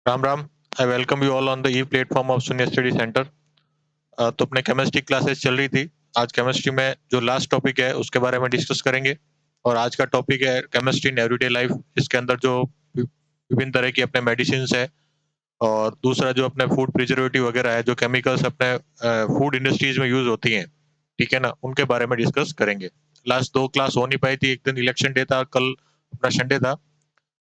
Ram Ram. I welcome you all on the E platform of शून्य study centre. तो अपने chemistry classes चल रही थी। आज केमिस्ट्री में जो लास्ट टॉपिक है उसके बारे में डिस्कस करेंगे। और आज का टॉपिक है केमिस्ट्री इन एवरीडे लाइफ। इसके अंदर जो विभिन्न तरह की अपने मेडिसिन है और दूसरा जो अपने फूड प्रिजर्वेटिव वगैरह है, जो केमिकल्स अपने फूड इंडस्ट्रीज में यूज होती हैं, ठीक है ना, उनके बारे में डिस्कस करेंगे। लास्ट दो क्लास हो नहीं पाई थी, एक दिन इलेक्शन डे था, कल अपना संडे था।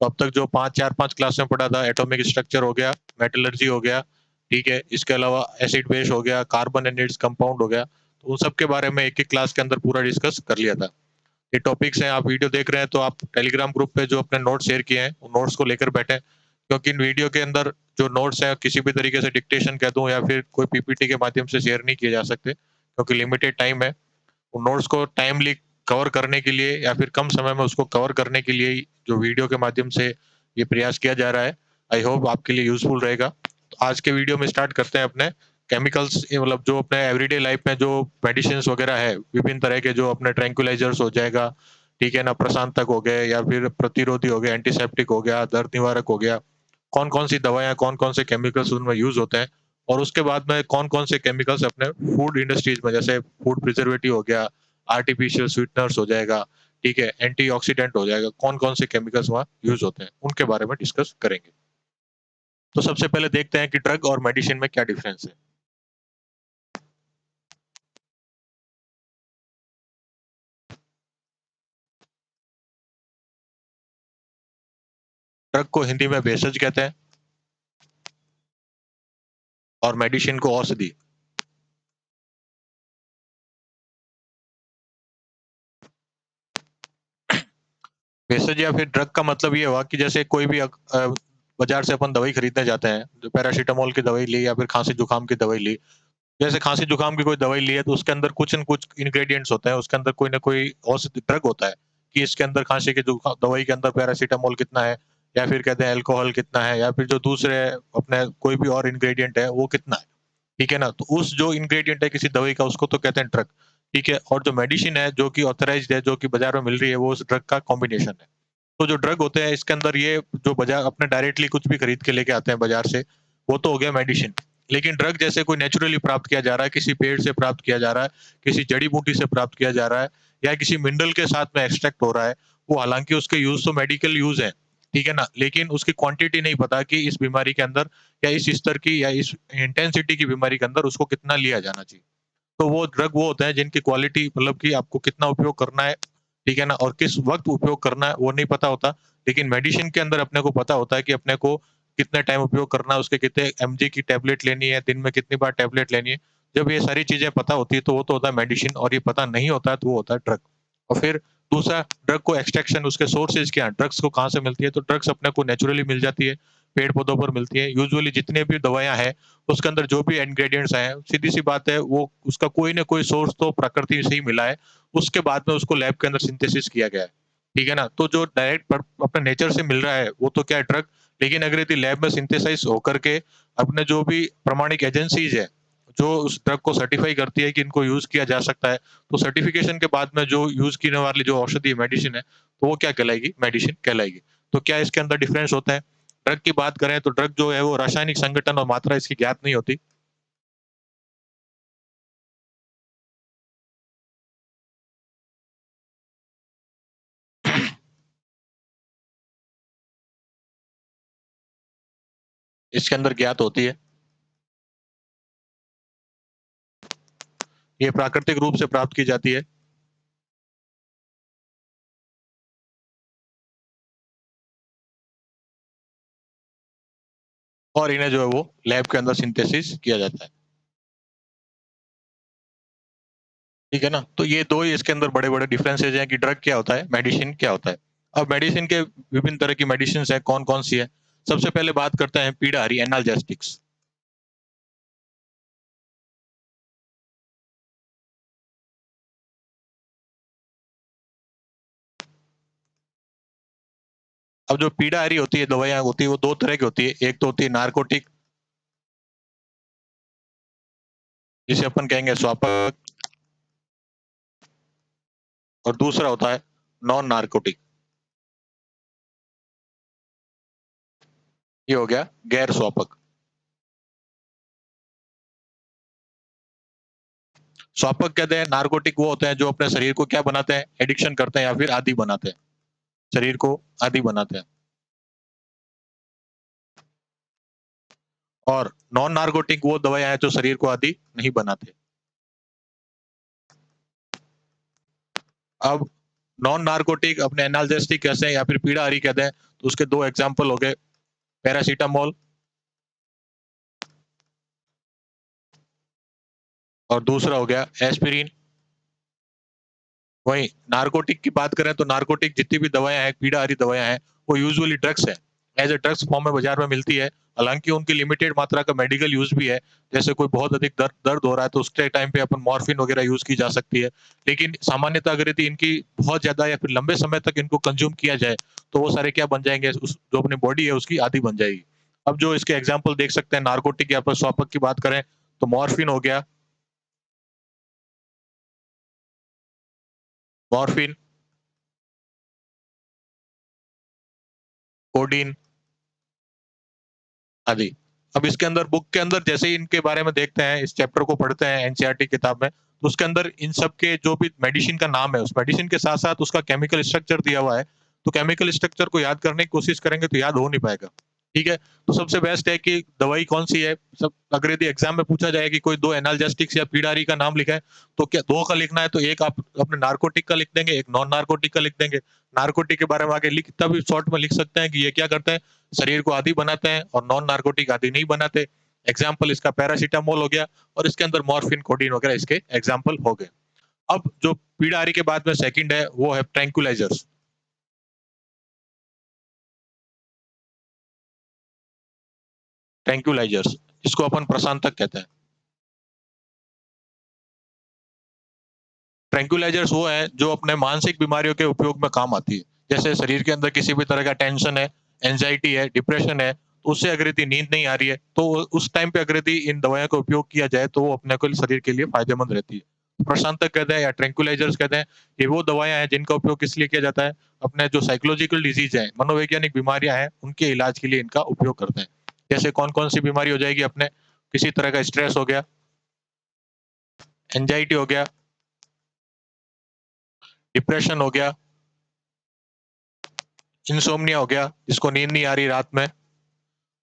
तो अब तक जो चार पांच क्लास में पढ़ा था, एटॉमिक स्ट्रक्चर हो गया, मेटलर्जी हो गया, ठीक है, इसके अलावा एसिड बेस हो गया, कार्बन एंड इट्स कंपाउंड हो गया, तो उन सब के बारे में एक एक क्लास के अंदर पूरा डिस्कस कर लिया था। ये टॉपिक्स हैं, आप वीडियो देख रहे हैं तो आप टेलीग्राम ग्रुप पे जो अपने नोट्स शेयर किए हैं उन नोट्स को लेकर बैठे, क्योंकि इन वीडियो के अंदर जो नोट्स हैं किसी भी तरीके से डिक्टेशन कह दूं या फिर कोई पीपीटी के माध्यम से शेयर नहीं किए जा सकते, क्योंकि लिमिटेड टाइम है। उन नोट्स को टाइमली कवर करने के लिए या फिर कम समय में उसको कवर करने के लिए जो वीडियो के माध्यम से ये प्रयास किया जा रहा है, आई होप आपके लिए यूजफुल रहेगा। तो आज के वीडियो में स्टार्ट करते हैं अपने केमिकल्स, मतलब जो अपने एवरीडे लाइफ में जो मेडिसिन वगैरह है, विभिन्न तरह के जो अपने ट्रैंक्विलाइजर्स हो जाएगा, ठीक है ना, प्रशांतक हो गए या फिर प्रतिरोधी हो गया, एंटीसेप्टिक हो गया, दर्द निवारक हो गया, कौन कौन सी दवाएं, कौन कौन से केमिकल्स उनमें यूज होते हैं, और उसके बाद में कौन कौन से केमिकल्स अपने फूड इंडस्ट्रीज में, जैसे फूड प्रिजर्वेटिव हो गया, आर्टिफिशियल स्वीटनर्स हो जाएगा, ठीक है, एंटीऑक्सीडेंट हो जाएगा, कौन कौन से केमिकल्स वहाँ यूज होते हैं, उनके बारे में डिस्कस करेंगे। तो सबसे पहले देखते हैं कि ड्रग और मेडिसिन में क्या डिफरेंस है। ड्रग को हिंदी में भेषज कहते हैं और मेडिसिन को औषधि। भेषज या फिर ड्रग का मतलब ये हुआ कि जैसे कोई भी बाजार से अपन दवाई खरीदने जाते हैं, जो पैरासीटामोल की दवाई ली या फिर खांसी जुकाम की दवाई ली, जैसे खांसी जुकाम की कोई दवाई ली है तो उसके अंदर कुछ न कुछ इंग्रेडिएंट्स होते हैं, उसके अंदर कोई ना कोई औषधि ड्रग होता है कि इसके अंदर खांसी की दवाई के अंदर पैरासीटामोल कितना है, या फिर कहते हैं अल्कोहल कितना है, या फिर जो दूसरे अपने कोई भी और इंग्रेडिएंट है वो कितना है, ठीक है ना। तो उस जो इंग्रेडिएंट है किसी दवाई का, उसको तो कहते हैं ड्रग, ठीक है। और जो मेडिसिन है जो कि ऑथराइज्ड है, जो कि बाजार में मिल रही है, वो उस ड्रग का कॉम्बिनेशन है। तो जो ड्रग होते हैं इसके अंदर ये जो बाजार अपने डायरेक्टली कुछ भी खरीद के लेके आते हैं बाजार से, वो तो हो गया मेडिसिन। लेकिन ड्रग जैसे कोई नेचुरली प्राप्त किया जा रहा है, किसी पेड़ से प्राप्त किया जा रहा है, किसी जड़ी बूटी से प्राप्त किया जा रहा है, या किसी मिनरल के साथ में एक्सट्रैक्ट हो रहा है, वो हालांकि उसके यूज तो मेडिकल यूज है, ठीक है ना, लेकिन उसकी क्वांटिटी नहीं पता कि इस बीमारी के अंदर या इस स्तर की या इस इंटेंसिटी की बीमारी के अंदर उसको कितना लिया जाना चाहिए। तो वो ड्रग वो होते हैं जिनकी क्वालिटी, मतलब कि आपको कितना उपयोग करना है, ठीक है ना, और किस वक्त उपयोग करना है वो नहीं पता होता। लेकिन मेडिसिन के अंदर अपने को पता होता है कि अपने को कितने टाइम उपयोग करना है, उसके कितने एमजी की टैबलेट लेनी है, दिन में कितनी बार टैबलेट लेनी है। जब ये सारी चीजें पता होती है तो वो तो होता है मेडिसिन, और ये पता नहीं होता है तो वो होता है ड्रग। और फिर दूसरा, ड्रग को एक्सट्रैक्शन, उसके सोर्सेज क्या है, ड्रग्स को कहाँ से मिलती है, तो ड्रग्स अपने को नेचुरली मिल जाती है, पेड़ पौधों पर मिलती है। यूजुअली जितने भी दवाइयां हैं उसके अंदर जो भी इंग्रेडिएंट्स हैं, सीधी सी बात है, वो उसका कोई ना कोई सोर्स तो प्रकृति से ही मिला है, उसके बाद में उसको लैब के अंदर सिंथेसिस किया गया है, ठीक है ना। तो जो डायरेक्ट अपने नेचर से मिल रहा है वो तो क्या है, ड्रग। लेकिन अगर यदि लैब में सिंथेसाइज होकर के अपने जो भी प्रमाणिक एजेंसीज है जो उस ड्रग को सर्टिफाई करती है कि इनको यूज किया जा सकता है, तो सर्टिफिकेशन के बाद में जो यूज करने वाली जो औषधि मेडिसिन है, तो वो क्या कहलाएगी, मेडिसिन कहलाएगी। तो क्या इसके अंदर डिफरेंस होता है। ड्रग की बात करें तो ड्रग जो है वो रासायनिक संगठन और मात्रा इसकी ज्ञात नहीं होती। इसके अंदर ज्ञात होती है। ये प्राकृतिक रूप से प्राप्त की जाती है। और इन्हें जो है वो लैब के अंदर सिंथेसिस किया जाता है, ठीक है ना। तो ये दो ही इसके अंदर बड़े बड़े डिफरेंसेज हैं कि ड्रग क्या होता है, मेडिसिन क्या होता है। अब मेडिसिन के विभिन्न तरह की मेडिसिन है, कौन कौन सी है। सबसे पहले बात करते हैं पीड़ाहारी एनाल्जेस्टिक्स। अब जो पीड़ाहारी होती है दवाइयां होती है वो दो तरह की होती है, एक तो होती है नार्कोटिक, जिसे अपन कहेंगे स्वापक, और दूसरा होता है नॉन नार्कोटिक। ये हो गया गैर स्वापक। स्वापक कहते हैं नार्कोटिक वो होते हैं जो अपने शरीर को क्या बनाते हैं, एडिक्शन करते हैं या फिर आदी बनाते हैं, शरीर को आदी बनाते हैं। और नॉन नार्कोटिक वो दवाएं हैं जो शरीर को आदी नहीं बनाते। अब नॉन नार्कोटिक अपने एनाल्जेस्टिक कैसे हैं या फिर पीड़ाहारी कहते हैं, तो उसके दो एग्जाम्पल हो गए, पैरासीटामोल और दूसरा हो गया एस्पिरिन। वहीं नार्कोटिक की बात करें तो नार्कोटिक जितनी भी दवाएं हैं, पीड़ाहारी दवाएं हैं, वो यूजुअली ड्रग्स है, एज ए ड्रग्स फॉर्म में बाजार में मिलती है। हालांकि उनकी लिमिटेड मात्रा का मेडिकल यूज भी है, जैसे कोई बहुत अधिक दर्द हो रहा है तो उसके टाइम पे अपन मॉर्फिन वगैरह यूज की जा सकती है। लेकिन सामान्यतः अगर यदि इनकी बहुत ज्यादा या फिर लंबे समय तक इनको कंज्यूम किया जाए तो वो सारे क्या बन जाएंगे, जो अपनी बॉडी है उसकी आदी बन जाएगी। अब जो इसके एग्जाम्पल देख सकते हैं नार्कोटिक या फिर स्वापक की बात करें तो मॉर्फिन हो गया, मॉर्फिन, कोडीन आदि। अब इसके अंदर बुक के अंदर जैसे ही इनके बारे में देखते हैं, इस चैप्टर को पढ़ते हैं एनसीईआरटी किताब में, तो उसके अंदर इन सब के जो भी मेडिसिन का नाम है, उस मेडिसिन के साथ साथ उसका केमिकल स्ट्रक्चर दिया हुआ है। तो केमिकल स्ट्रक्चर को याद करने की कोशिश करेंगे तो याद हो नहीं पाएगा। ठीक है, तो सबसे बेस्ट है कि दवाई कौन सी है, सब अगर यदि एग्जाम में पूछा जाए कि कोई दो एनाल्जेस्टिक्स या पीडारी का नाम लिखा है, तो क्या दो का लिखना है तो एक आप अपने नार्कोटिक का लिख देंगे, एक नॉन नार्कोटिक का लिख देंगे। नार्कोटिक के बारे में आगे लिख तब शॉर्ट में लिख सकते हैं कि ये क्या करता है, शरीर को आदी बनाते हैं, और नॉन नार्कोटिक आदी नहीं बनाते। एग्जाम्पल इसका पैरासीटामोल हो गया, और इसके अंदर मॉर्फिन, कोडीन वगैरह इसके एग्जाम्पल हो गए। अब जो पीडारी के बाद में सेकंड है वो है ट्रैंकुलाइजर्स। ट्रैंकुलाइजर्स इसको अपन प्रशांतक कहते हैं। ट्रैंकुलाइजर्स वो है जो अपने मानसिक बीमारियों के उपयोग में काम आती है। जैसे शरीर के अंदर किसी भी तरह का टेंशन है, एंजाइटी है, डिप्रेशन है, तो उससे अगर यदि नींद नहीं आ रही है तो उस टाइम पे अगर यदि इन दवाइयों का उपयोग किया जाए तो वो अपने को शरीर के लिए फायदेमंद रहती है। प्रशांतक कहते हैं या ट्रैंकुलाइजर्स कहते हैं, ये वो दवाएं हैं जिनका उपयोग किस लिए किया जाता है, अपने जो साइकोलॉजिकल डिजीज है, मनोवैज्ञानिक बीमारियां हैं, उनके इलाज के लिए इनका उपयोग करते हैं। जैसे कौन कौन सी बीमारी हो जाएगी अपने, किसी तरह का स्ट्रेस हो गया, एंजाइटी हो गया, डिप्रेशन हो गया, इंसोम्निया हो गया जिसको नींद नहीं आ रही रात में।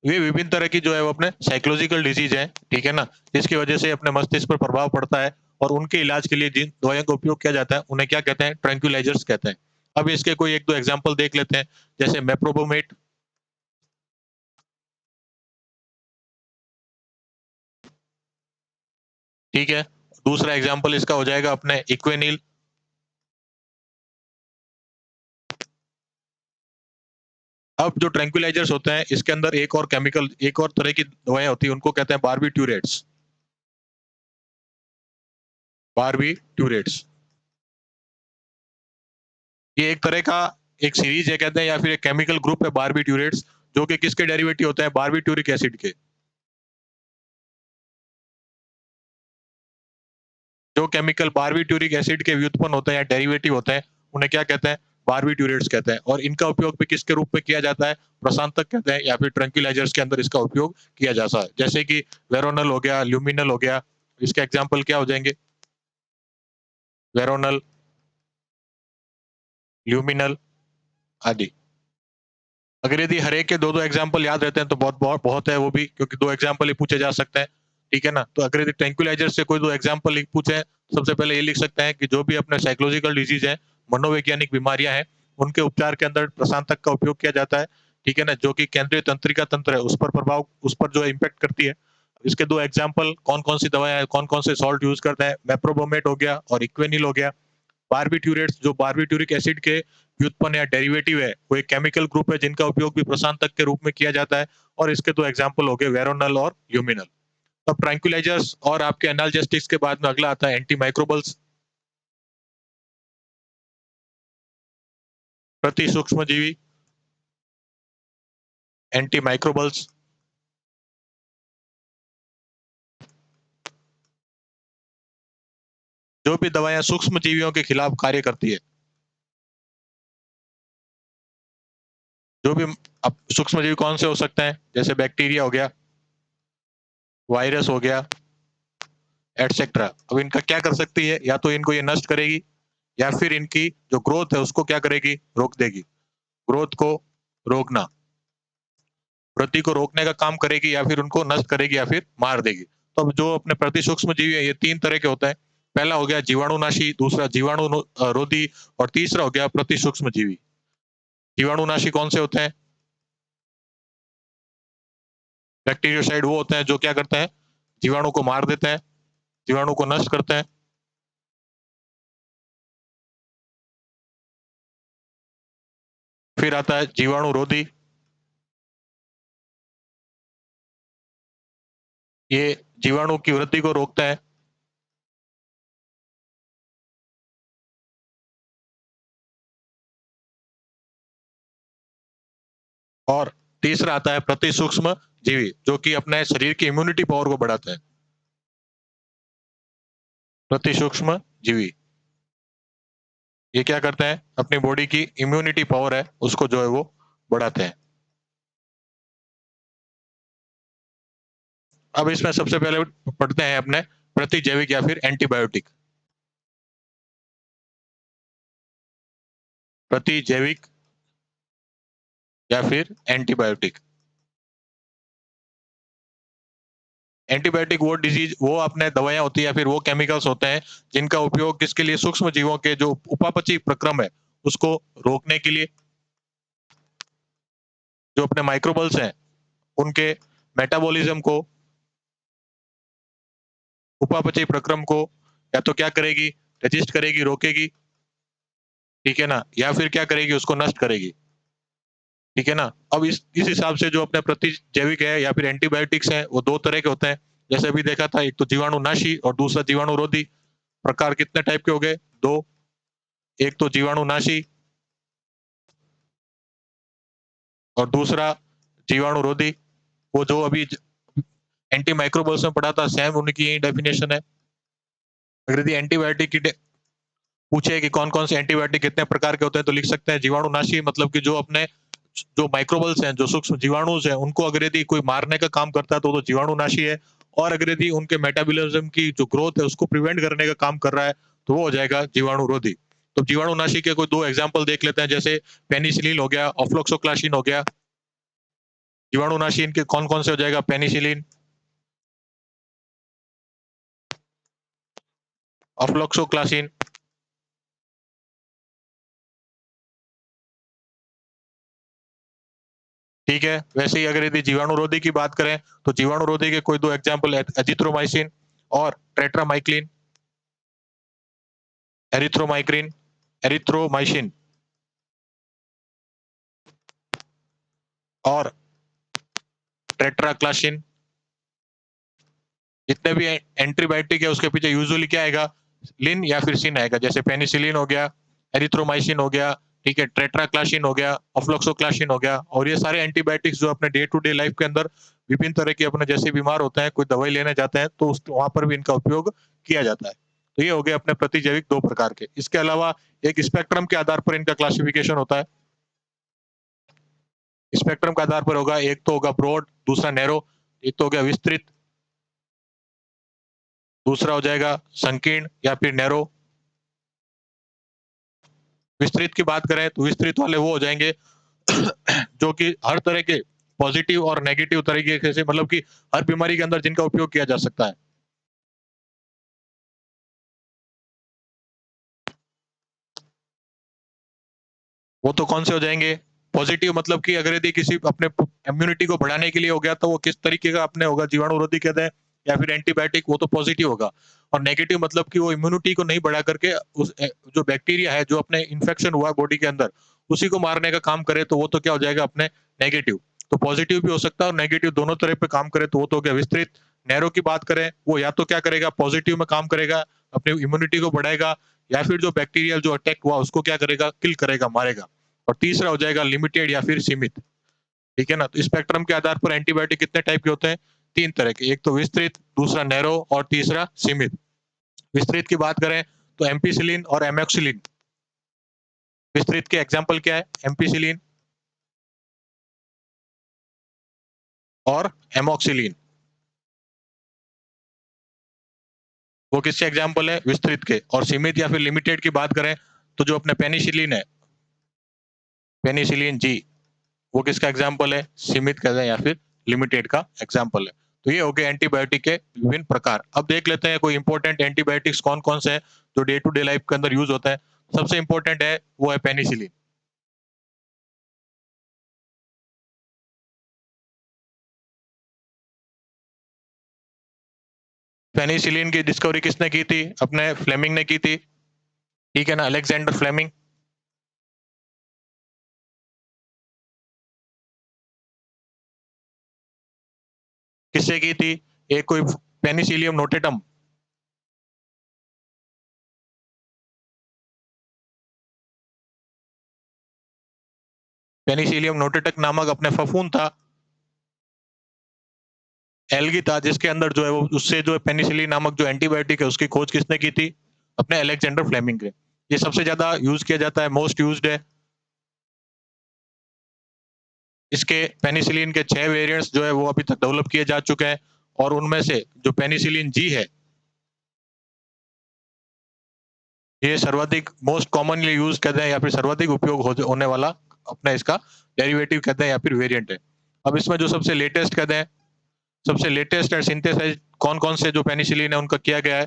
ये विभिन्न तरह की जो है वो अपने साइकोलॉजिकल डिजीज है, ठीक है ना, जिसकी वजह से अपने मस्तिष्क पर प्रभाव पड़ता है, और उनके इलाज के लिए जिन दवाइयों का उपयोग किया जाता है उन्हें क्या कहते हैं, ट्रैंक्विलाइजर्स कहते हैं। अब इसके कोई एक दो एग्जांपल देख लेते हैं, जैसे मेप्रोबोमेट, ठीक है। दूसरा एग्जांपल इसका हो जाएगा अपने इक्वेनिल। अब जो ट्रैंक्विलाइजर्स होते हैं इसके अंदर एक और केमिकल, एक और तरह की दवाएं होती है, उनको कहते हैं बारबीट्यूरेट्स। बारबीट्यूरेट्स ये एक तरह का एक सीरीज है कहते हैं, या फिर एक केमिकल ग्रुप है बारबीट्यूरेट्स, जो कि किसके डेरिवेटिव होते हैं, बारबीट्यूरिक एसिड के। जो केमिकल बारबीट्यूरिक एसिड के व्युत्पन्न होते हैं या डेरिवेटिव होते हैं उन्हें क्या कहते हैं, बारबीट्यूरेट्स कहते हैं। और इनका उपयोग भी किसके रूप में किया जाता है, प्रशांतक कहते हैं या फिर ट्रैंक्विलाइजर्स के अंदर इसका उपयोग किया जाता है। जैसे कि वेरोनल हो गया, ल्यूमिनल हो गया, इसके एग्जाम्पल क्या हो जाएंगे, वेरोनल, ल्यूमिनल आदि। अगर यदि हर एक के दो दो एग्जाम्पल याद रहते हैं तो बहुत बहुत बहुत है वो भी, क्योंकि दो एग्जाम्पल ही पूछे जा सकते हैं, ठीक है ना। तो अगर यदि ट्रैंक्विलाइजर से कोई दो एग्जाम्पल पूछे, सबसे पहले ये लिख सकते हैं कि जो भी अपने साइकोलॉजिकल डिजीज है, मनोवैज्ञानिक बीमारियां हैं, उनके उपचार के अंदर प्रशांतक का उपयोग किया जाता है, ठीक है ना, जो कि केंद्रीय तंत्रिका तंत्र है उस पर प्रभाव, उस पर जो इम्पेक्ट करती है। इसके दो एग्जाम्पल कौन कौन सी दवाएं, कौन कौन से सॉल्ट यूज करते हैं, मेप्रोबोमेट हो गया और इक्वेनिल हो गया। बारबीट्यूरेट्स जो बारबीट्यूरिक एसिड के व्युत्पन्न या डेरिवेटिव है, वो एक केमिकल ग्रुप है जिनका उपयोग भी प्रशांतक के रूप में किया जाता है। और इसके दो एग्जाम्पल हो गए, वेरोनल और ल्यूमिनल। अब ट्रैंक्विलाइजर्स और आपके एनाल्जेस्टिक्स के बाद में अगला आता है एंटी माइक्रोबल्स, प्रति सूक्ष्म जीवी, एंटी माइक्रोबल्स। जो भी दवाएं सूक्ष्म जीवियों के खिलाफ कार्य करती है, जो भी अब सूक्ष्मजीवी कौन से हो सकते हैं, जैसे बैक्टीरिया हो गया, वायरस हो गया, एटसेट्रा। अब इनका क्या कर सकती है, या तो इनको ये नष्ट करेगी या फिर इनकी जो ग्रोथ है उसको क्या करेगी, रोक देगी। ग्रोथ को रोकना, वृद्धि को रोकने का काम करेगी, या फिर उनको नष्ट करेगी, या फिर मार देगी। तो अब जो अपने प्रति सूक्ष्म जीवी है ये तीन तरह के होते हैं। पहला हो गया जीवाणुनाशी, दूसरा जीवाणु रोधी, और तीसरा हो गया प्रति सूक्ष्म जीवी। जीवाणुनाशी कौन से होते हैं? बैक्टीरियोसाइड वो होते हैं जो क्या करते हैं, जीवाणु को मार देते हैं, जीवाणु को नष्ट करते हैं। फिर आता है जीवाणु रोधी। ये जीवाणु की वृद्धि को रोकता है। और तीसरा आता है प्रति सूक्ष्म जीवी, जो कि अपने शरीर की इम्यूनिटी पावर को बढ़ाता है। प्रति सूक्ष्म जीवी ये क्या करते हैं, अपनी बॉडी की इम्यूनिटी पावर है उसको जो है वो बढ़ाते हैं। अब इसमें सबसे पहले पढ़ते हैं अपने प्रतिजैविक या फिर एंटीबायोटिक। प्रतिजैविक या फिर एंटीबायोटिक। एंटीबायोटिक वो डिजीज, वो अपने दवाइयां होती है या फिर वो केमिकल्स होते हैं जिनका उपयोग किसके लिए, सूक्ष्म जीवों के जो उपापचय प्रक्रम है उसको रोकने के लिए। जो अपने माइक्रोबल्स हैं उनके मेटाबॉलिज्म को, उपापचय प्रक्रम को या तो क्या करेगी, रजिस्ट करेगी, रोकेगी, ठीक है ना, या फिर क्या करेगी, उसको नष्ट करेगी। ठीक है ना। अब इस हिसाब से जो अपने प्रतिजैविक है या फिर एंटीबायोटिक्स हैं वो दो तरह के होते हैं। जैसे अभी देखा था, एक तो जीवाणुनाशी और दूसरा जीवाणुरोधी। प्रकार कितने टाइप के हो गए, दो। एक तो जीवाणुनाशी और दूसरा जीवाणुरोधी। वो जो अभी एंटी माइक्रोबल्स में पढ़ा था, सेम उनकी यही डेफिनेशन है। अगर यदि एंटीबायोटिक की पूछे कि कौन कौन से एंटीबायोटिक कितने प्रकार के होते हैं, तो लिख सकते हैं जीवाणुनाशी मतलब कि जो अपने जो माइक्रोबल्स हैं, जो सूक्ष्म जीवाणु हैं, उनको अगर यदि कोई मारने का काम करता है तो जीवाणुनाशी है। और अगर यदि उनके मेटाबॉलिज्म की जो ग्रोथ है उसको प्रिवेंट करने का काम कर रहा है तो वो हो जाएगा जीवाणुरोधी। तो जीवाणुनाशी के कोई दो एग्जाम्पल देख लेते हैं, जैसे पेनिसिलिन हो गया, ऑफ्लोक्सोक्लाशिन हो गया। जीवाणुनाशी इनके कौन कौन से हो जाएगा, पेनिसिलिन, ऑफ्लोक्सोक्लाशिन। ठीक है, वैसे ही अगर यदि जीवाणुरोधी की बात करें तो जीवाणुरोधी के कोई दो एग्जाम्पल, एजिथ्रोमाइसिन और टेट्रामाइक्लिन, एरिथ्रोमाइक्रिन, एरिथ्रोमाइसिन और टेट्राक्लाशिन। जितने भी एंटीबायोटिक है उसके पीछे यूजुअली क्या आएगा, लिन या फिर सिन आएगा। जैसे पेनिसिलिन हो गया, एरिथ्रोमाइसिन हो गया, ठीक है, टेट्राक्लाशिन हो गया, ऑफ्लोक्सोक्लाशिन हो गया। और ये सारे एंटीबायोटिक्स जो अपने डे टू डे लाइफ के अंदर विभिन्न तरह के अपने जैसे बीमार होते हैं, कोई दवाई लेने जाते हैं तो वहां पर भी इनका उपयोग किया जाता है। तो ये हो गए अपने प्रतिजैविक दो प्रकार के। इसके अलावा एक स्पेक्ट्रम के आधार पर इनका क्लासिफिकेशन होता है। स्पेक्ट्रम के आधार पर होगा, एक तो होगा ब्रॉड, दूसरा नैरो। एक तो हो गया विस्तृत, दूसरा हो जाएगा संकीर्ण या फिर नैरो। विस्तृत की बात करें तो विस्तृत वाले वो हो जाएंगे जो कि हर तरह के पॉजिटिव और नेगेटिव तरीके से, मतलब कि हर बीमारी के अंदर जिनका उपयोग किया जा सकता है। वो तो कौन से हो जाएंगे, पॉजिटिव मतलब कि अगर यदि किसी अपने इम्यूनिटी को बढ़ाने के लिए हो गया तो वो किस तरीके का अपने होगा, जीवाणुरोधी कहते हैं या फिर एंटीबायोटिक, वो तो पॉजिटिव होगा। और नेगेटिव मतलब कि वो इम्यूनिटी को नहीं बढ़ा करके उस जो बैक्टीरिया है जो अपने इन्फेक्शन हुआ बॉडी के अंदर उसी को मारने का काम करे, तो वो तो क्या हो जाएगा अपने नेगेटिव। तो पॉजिटिव भी हो सकता है और नेगेटिव दोनों तरह पे काम करे तो वो तो हो गया विस्तृत। नैरो की बात करें, वो या तो क्या करेगा, पॉजिटिव में काम करेगा, अपनी इम्यूनिटी को बढ़ाएगा, या फिर जो बैक्टीरिया जो अटैक हुआ उसको क्या करेगा, किल करेगा, मारेगा। और तीसरा हो जाएगा लिमिटेड या फिर सीमित। ठीक है ना। तो स्पेक्ट्रम के आधार पर एंटीबायोटिक कितने टाइप के होते हैं, तीन तरह के, एक तो विस्तृत, दूसरा नैरो और तीसरा सीमित। विस्तृत की बात करें तो एम्पीसिलिन और एमोक्सिलिन। विस्तृत के एग्जाम्पल क्या है, एम्पीसिलिन, और एमोक्सिलिन। वो किसके एग्जाम्पल है? विस्तृत के। और सीमित या फिर लिमिटेड की बात करें तो जो अपने पेनिसिलिन है, पेनिसिलिन जी, वो किसका एग्जाम्पल है? सीमित का या फिर लिमिटेड का एग्जाम्पल है। तो ये हो गए एंटीबायोटिक के विभिन्न प्रकार। अब देख लेते हैं कोई इंपॉर्टेंट एंटीबायोटिक्स कौन कौन से हैं जो डे टू डे लाइफ के अंदर यूज होता है। सबसे इंपॉर्टेंट है वो है पेनिसिलिन। पेनिसिलिन की डिस्कवरी किसने की थी? अपने फ्लेमिंग ने की थी, ठीक है ना, अलेक्जेंडर फ्लेमिंग। किससे की थी? एक कोई पेनिसिलियम नोटेटम, पेनिसिलियम नोटेटक नामक अपने फफूंद था, एल्गी था, जिसके अंदर जो है वो उससे जो है पेनिसिलिन नामक जो एंटीबायोटिक है उसकी खोज किसने की थी? अपने अलेक्जेंडर फ्लेमिंग के। ये सबसे ज्यादा यूज किया जाता है, मोस्ट यूज्ड है। इसके पेनिसिलिन के 6 वेरिएंट्स जो है वो अभी तक डेवलप किए जा चुके हैं, और उनमें से जो पेनिसिलिन जी है ये सर्वाधिक मोस्ट कॉमनली यूज कहते हैं या फिर सर्वाधिक उपयोग होने वाला अपना इसका डेरिवेटिव कहते हैं या फिर वेरिएंट है। अब इसमें जो सबसे लेटेस्ट कहते हैं, सबसे लेटेस्ट है सिंथेसाइज कौन कौन से जो पेनिसिलिन है उनका किया गया है,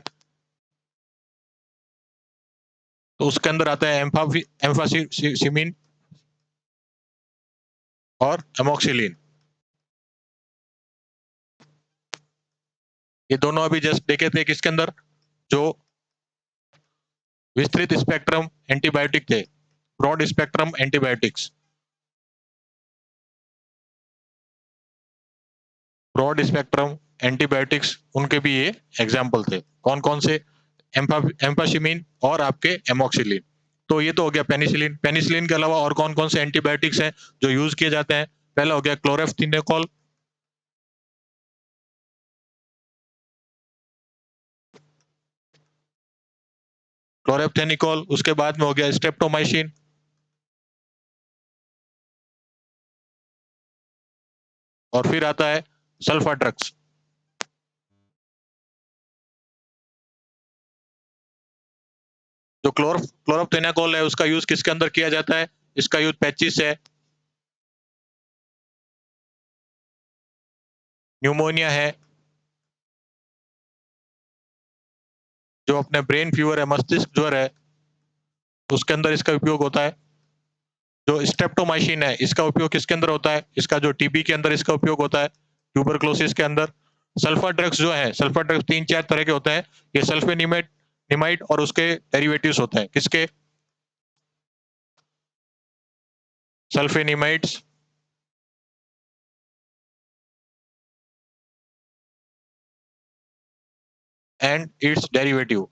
तो उसके अंदर आता है एम्फासिमिन और एमोक्सिलिन। ये दोनों अभी जस्ट देखे थे किसके अंदर, जो विस्तृत स्पेक्ट्रम एंटीबायोटिक थे, broad spectrum antibiotics. Broad spectrum antibiotics उनके भी ये एग्जाम्पल थे। कौन कौन से? एम्फासिमिन और आपके एमोक्सिलिन। तो ये तो हो गया पेनिसिलिन। पेनिसिलिन के अलावा और कौन कौन से एंटीबायोटिक्स हैं जो यूज किए जाते हैं? पहला हो गया क्लोरेफ्थिनेकोल, क्लोरेफ्थेनिकोल। उसके बाद में हो गया स्ट्रेप्टोमाइसिन, और फिर आता है सल्फा ड्रग्स। जो क्लोरोफ्थेनिकोल है उसका यूज किसके अंदर किया जाता है? इसका यूज पैचिस है, न्यूमोनिया है, जो अपने ब्रेन फीवर है, मस्तिष्क ज्वर है, उसके अंदर इसका उपयोग होता है। जो स्ट्रेप्टोमाइसिन है इसका उपयोग किसके अंदर होता है? इसका जो टीबी के अंदर इसका उपयोग होता है, ट्यूबरक्लोसिस के अंदर। सल्फर ड्रग्स जो है, सल्फर ड्रग्स 3-4 तरह के होते हैं। ये सल्फेनिमेट, निमाइड और उसके डेरिवेटिव्स होते हैं। किसके? सल्फेनिमाइड्स एंड इट्स डेरिवेटिव,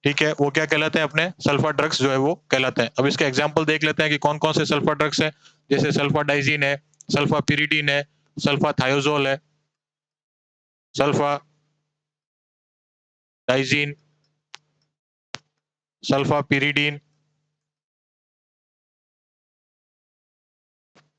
ठीक है, वो क्या कहलाते हैं? अपने सल्फर ड्रग्स जो है वो कहलाते हैं। अब इसके एग्जाम्पल देख लेते हैं कि कौन कौन से सल्फर ड्रग्स हैं। जैसे सल्फा डाइजीन है, सल्फा पिरिडीन है, सल्फा थायोजोल है, सल्फा डाइजीन, सल्फा पिरिडीन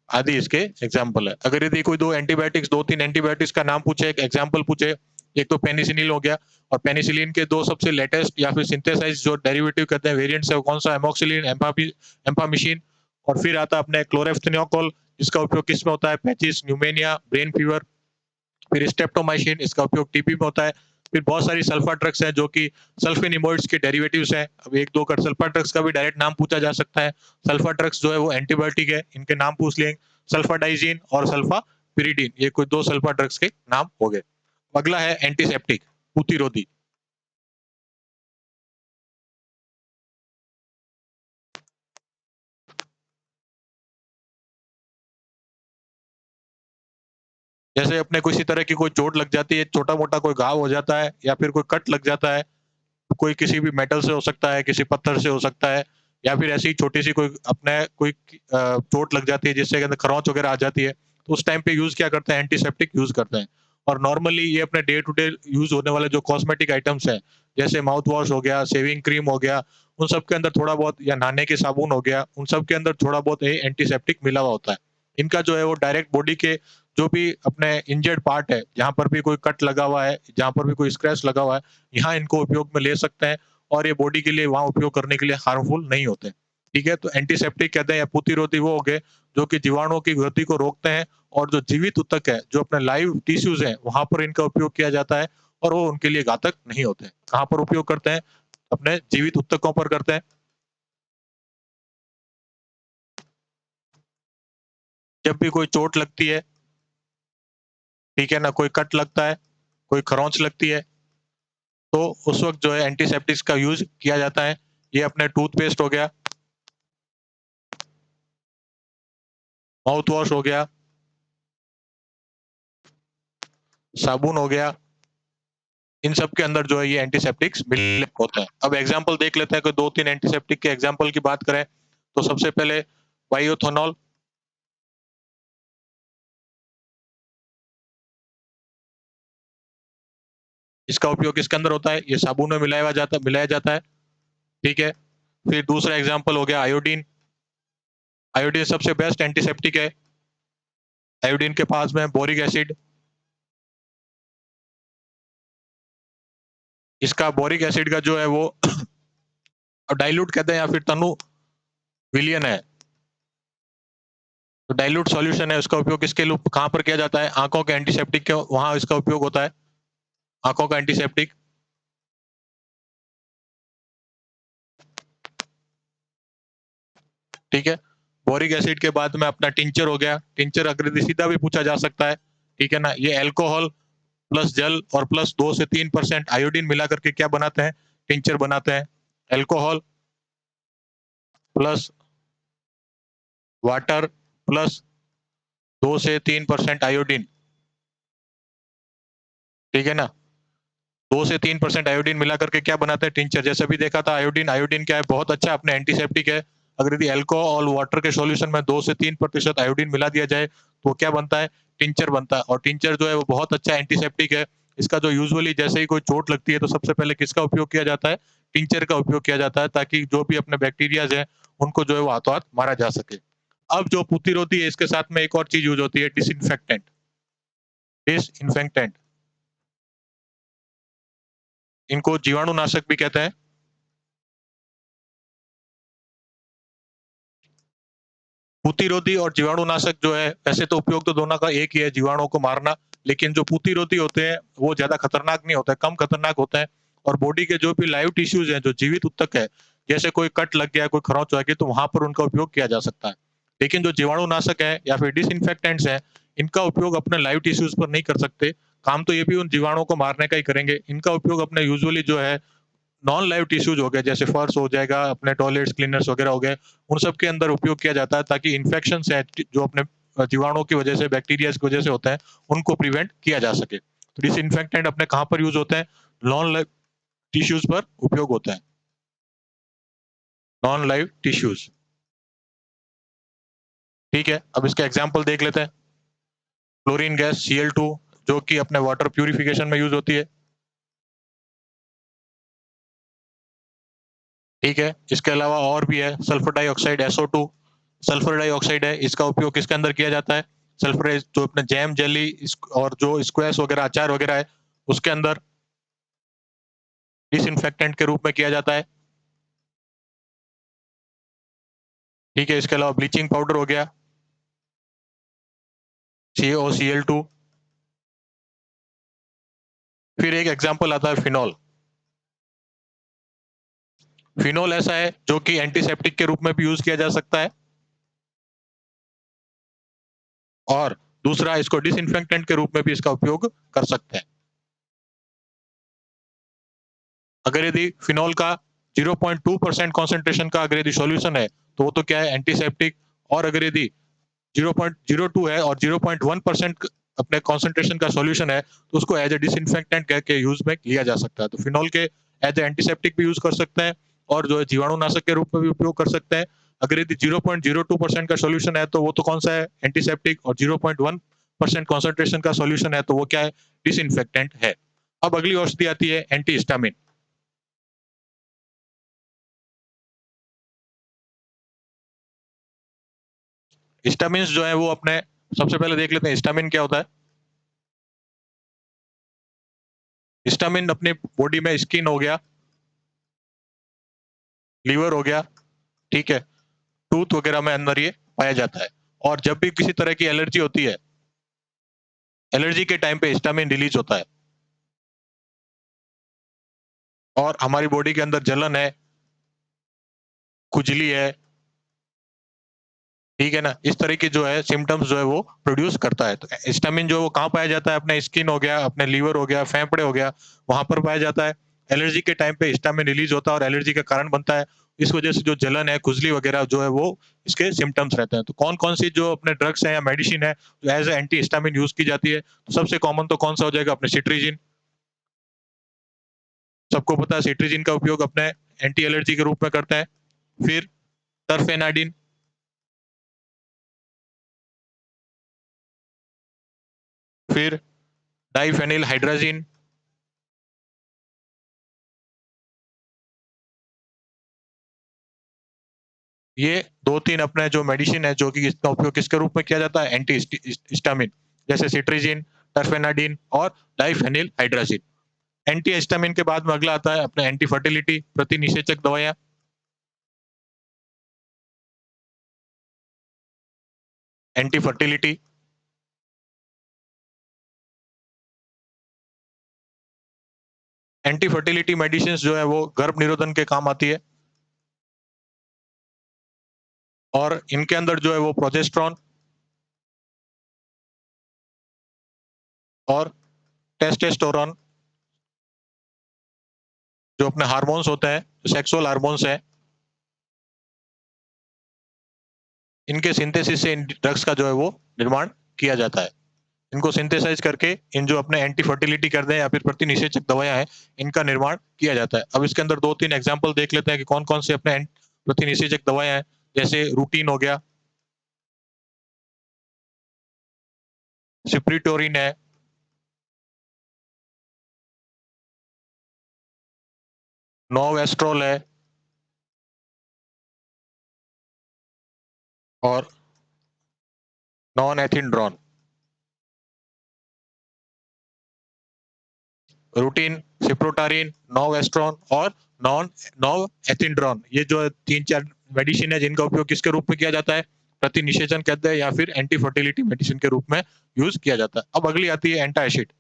आदि इसके एग्जाम्पल है। अगर यदि कोई दो तीन एंटीबायोटिक्स का नाम पूछे, एक एग्जाम्पल पूछे, एक तो पेनिसिलिन हो गया, और पेनिसिलिन के दो सबसे लेटेस्ट या फिर सिंथेसाइज जो डेरिवेटिव कहते हैं वेरिएंट्स है, वो कौन सा? एमोक्सिलिन, एम्फामिशिन। और फिर आता है अपने क्लोरेफ्थेनिकोल, इसका उपयोग किस में होता है? Patches, न्यूमेनिया, brain fever. फिर स्ट्रेप्टोमाइसिन, इसका उपयोग टीबी में होता है। फिर बहुत सारी सल्फा ड्रग्स हैं जो कि सल्फेनिमोइड्स के डेरिवेटिव्स हैं। अब एक दो कर सल्फा ड्रग्स का भी डायरेक्ट नाम पूछा जा सकता है। सल्फा ड्रग्स जो है वो एंटीबायोटिक है, इनके नाम पूछ लेंगे, सल्फा डाइजीन और सल्फा पिरिडीन। ये कोई दो सल्फा ड्रग्स के नाम हो गए। अगला है एंटीसेप्टिक, प्रतिरोधी। जैसे अपने किसी तरह की कोई चोट लग जाती है, छोटा मोटा कोई घाव हो जाता है या फिर कोई कट लग जाता है, कोई किसी भी मेटल से हो सकता है, किसी पत्थर से हो सकता है, या फिर ऐसी छोटी सी कोई अपने कोई चोट लग जाती है जिससे अंदर खरोंच वगैरह आ जाती है, तो उस टाइम पे यूज क्या करते हैं? एंटीसेप्टिक यूज करते हैं। और नॉर्मली ये अपने डे टू डे यूज होने वाले जो कॉस्मेटिक आइटम्स हैं, जैसे माउथ वॉश हो गया, शेविंग क्रीम हो गया, उन सब के अंदर थोड़ा बहुत, या नहाने के साबुन हो गया, उन सब के अंदर थोड़ा बहुत ये एंटीसेप्टिक मिला हुआ होता है। इनका जो है वो डायरेक्ट बॉडी के जो भी अपने इंजर्ड पार्ट है, जहाँ पर भी कोई कट लगा हुआ है, जहाँ पर भी कोई स्क्रैच लगा हुआ है, यहाँ इनको उपयोग में ले सकते हैं और ये बॉडी के लिए वहाँ उपयोग करने के लिए हार्मफुल नहीं होते। ठीक है? तो एंटीसेप्टिक कहते हैं या प्रतिरोधी वो हो गए जो कि जीवाणुओं की वृद्धि को रोकते हैं, और जो जीवित ऊतक है, जो अपने लाइव टिश्यूज़ हैं, वहाँ पर इनका उपयोग किया जाता है और वो उनके लिए घातक नहीं होते। कहाँ पर उपयोग करते हैं? अपने जीवित ऊतकों पर करते हैं। जब भी कोई चोट लगती है, ठीक है ना, कोई कट लगता है, कोई खरोंच लगती है, तो उस वक़्त जो है एंटीसेप्टिक्स का यूज़ किया जाता है। ये अपने टूथपेस्ट हो गया, माउथ वॉश हो गया, साबुन हो गया, इन सब के अंदर जो है ये एंटीसेप्टिक्स मिले होते हैं। अब एग्ज़ाम्पल देख लेते हैं, कोई 2-3 एंटीसेप्टिक के एग्ज़ाम्पल की बात करें, तो सबसे पहले बायोएथेनॉल। इसका उपयोग किसके अंदर होता है? ये साबुन में मिलाया जाता है, ठीक है? फिर दूसरा एग्ज़ाम्पल हो गया आयोडीन। आयोडीन सबसे बेस्ट एंटीसेप्टिक है। आयोडीन के पास में बोरिक एसिड, इसका बोरिक एसिड का जो है वो डाइल्यूट कहते हैं या फिर तनु विलयन है। तो डाइल्यूट सॉल्यूशन है, उसका उपयोग किसके लिए कहाँ पर किया जाता है? आंखों के एंटीसेप्टिक के वहाँ इसका उपयोग होता है, आंखों का एंटीसेप्टिक, ठीक है? बोरिक एसिड के बाद में अपना टिंचर हो गया। टिंचर अगर सीधा भी पूछा जा सकता है, ठीक है ना? ये अल्कोहल प्लस जल और प्लस 2 से 3% आयोडीन मिला करके क्या बनाते हैं? टिंचर बनाते हैं। अल्कोहल प्लस वाटर प्लस 2 से 3% आयोडीन, ठीक है ना? 2 से 3% आयोडीन मिला करके क्या बनाते हैं? टिंचर। जैसे भी देखा था आयोडीन, आयोडीन क्या है? बहुत अच्छा अपने एंटीसेप्टिक है। अगर यदि अल्कोहल और वाटर के सॉल्यूशन में 2 से 3% आयोडीन मिला दिया जाए, तो क्या बनता है? टिंचर बनता है। और टिंचर जो है वो बहुत अच्छा एंटीसेप्टिक है। इसका जो यूजुअली जैसे ही कोई चोट लगती है, तो सबसे पहले किसका उपयोग किया जाता है? टिंचर का उपयोग किया जाता है, ताकि जो भी अपने बैक्टीरियाज हैं, उनको जो है वो हाथों-हाथ मारा जा सके। अब जो प्रतिरोधी है, इसके साथ में एक और चीज़ यूज़ होती है, डिसइन्फेक्टेंट। डिसइन्फेक्टेंट, इनको जीवाणुनाशक भी कहते हैं। प्रतिरोधी और जीवाणुनाशक जो है, वैसे तो उपयोग तो दोनों का एक ही है, जीवाणुओं को मारना, लेकिन जो प्रतिरोधी होते हैं वो ज्यादा खतरनाक नहीं होते, कम खतरनाक होते हैं। और बॉडी के जो भी लाइव टिश्यूज हैं, जो जीवित ऊतक है, जैसे कोई कट लग गया, कोई खरोंच आ गई, तो वहां पर उनका उपयोग किया जा सकता है। लेकिन जो जीवाणुनाशक है या फिर डिसइंफेक्टेंट्स है, इनका उपयोग अपने लाइव टिश्यूज पर नहीं कर सकते। काम तो ये भी उन जीवाणुओं को मारने का ही करेंगे। इनका उपयोग अपने यूजुअली जो है नॉन लाइव टिश्यूज हो गए, जैसे फर्श हो जाएगा, अपने टॉयलेट्स क्लीनर्स वगैरह हो गए, उन सब के अंदर उपयोग किया जाता है, ताकि इन्फेक्शन है जो अपने जीवाणुओं की वजह से, बैक्टीरिया की वजह से होता है, उनको प्रिवेंट किया जा सके। तो डिसइंफेक्टेंट अपने कहाँ पर यूज होते हैं? नॉन लाइव टिश्यूज पर उपयोग होता है, नॉन लाइव टिश्यूज, ठीक है? अब इसका एग्जाम्पल देख लेते हैं। क्लोरीन गैस Cl2, जो कि अपने वाटर प्यूरिफिकेशन में यूज होती है, ठीक है? इसके अलावा और भी है, sulphur dioxide SO2। Sulphur dioxide है, इसका उपयोग किसके अंदर किया जाता है? सल्फर जो अपने जैम जेली और जो स्क्वैश वगैरह, अचार वगैरह है, उसके अंदर डिसइंफेक्टेंट के रूप में किया जाता है, ठीक है? इसके अलावा ब्लीचिंग पाउडर हो गया, CaOCl2। फिर एक एग्जाम्पल आता है फिनॉल। फिनॉल ऐसा है जो कि एंटीसेप्टिक के रूप में भी यूज किया जा सकता है, और दूसरा, इसको डिसइंफेक्टेंट के रूप में भी इसका उपयोग कर सकते हैं। अगर यदि फिनॉल का 0.2% कॉन्सेंट्रेशन का अगर यदि सॉल्यूशन है, तो वो तो क्या है? एंटीसेप्टिक। और अगर यदि 0.02 है और 0.1% अपने कॉन्सेंट्रेशन का सॉल्यूशन है, तो उसको एज ए डिसइंफेक्टेंट कह के यूज में लिया जा सकता है। तो फिनॉल के एज ए एंटीसेप्टिक भी यूज कर सकते हैं, और जो है जीवाणुनाशक के रूप में भी उपयोग कर सकते हैं। अगर यदि 0.02% का सॉल्यूशन है, तो वो तो कौन सा है? एंटीसेप्टिक। और 0.1% कॉन्सेंट्रेशन का सॉल्यूशन है, तो वो क्या है? डिसइंफेक्टेंट है। अब अगली औषधि आती है एंटीहिस्टामिन। हिस्टामिन्स जो है वो अपने सबसे पहले देख लेते हैं हिस्टामिन क्या होता है। हिस्टामिन अपनी बॉडी में स्किन हो गया, लीवर हो गया, ठीक है, टूथ वगैरह में अंदर ये पाया जाता है। और जब भी किसी तरह की एलर्जी होती है, एलर्जी के टाइम पे हिस्टामिन रिलीज होता है और हमारी बॉडी के अंदर जलन है, खुजली है, ठीक है ना, इस तरह की जो है सिम्टम्स जो है वो प्रोड्यूस करता है। तो हिस्टामिन जो वो कहाँ पाया जाता है, अपने स्किन हो गया, अपने लीवर हो गया, फेफड़े हो गया, वहां पर पाया जाता है। एलर्जी के टाइम पे हिस्टामिन रिलीज होता है और एलर्जी का कारण बनता है। इस वजह से जो जलन है, खुजली वगैरह जो है वो इसके सिम्टम्स रहते हैं। तो कौन कौन सी जो अपने ड्रग्स है या मेडिसिन है जो एज एंटी हिस्टामिन यूज की जाती है, तो सबसे कॉमन तो कौन सा हो जाएगा, अपने सिट्रीजिन। सबको पता है सिट्रीजिन का उपयोग अपने एंटी एलर्जी के रूप में करते हैं। फिर टर्फेनाडिन, फिर डाइफेनिल हाइड्राजिन। ये दो तीन अपने जो मेडिसिन है जो कि इसका उपयोग किसके रूप में किया जाता है, एंटी हिस्टामिन, जैसे सिट्रीजिन, टर्फेनाडिन और डाइफेनिल हाइड्राजिन। एंटी हिस्टामिन के बाद में अगला आता है अपने एंटी फर्टिलिटी प्रतिनिषेचक दवाइयां। Anti fertility, anti fertility medicine जो है वो गर्भ निरोधन के काम आती है और इनके अंदर जो है वो प्रोजेस्ट्रॉन और टेस्टोस्टेरोन जो अपने हार्मोन्स होते हैं, जो सेक्सुअल हार्मोन्स हैं, इनके सिंथेसिस से इन ड्रग्स का जो है वो निर्माण किया जाता है। इनको सिंथेसाइज करके इन जो अपने एंटी फर्टिलिटी करते हैं या फिर प्रतिनिषेचक दवाइयां हैं, इनका निर्माण किया जाता है। अब इसके अंदर दो तीन एग्जाम्पल देख लेते हैं कि कौन कौन से अपने प्रतिनिषेचक दवाइयां हैं। जैसे रूटीन हो गया, सिप्रीटोरिन है, नोवेस्ट्रोल है और नॉन एथिनड्रॉन। रूटीन, सिप्रोटारिन, नोवेस्ट्रॉन और नॉन नॉव एथिनड्रॉन, ये जो तीन चार मेडिसिन है जिनका उपयोग किसके रूप में किया जाता है, प्रतिनिषेचन कहते हैं या फिर एंटी फर्टिलिटी मेडिसिन के रूप में यूज किया जाता है। अब अगली आती है एंटासिड।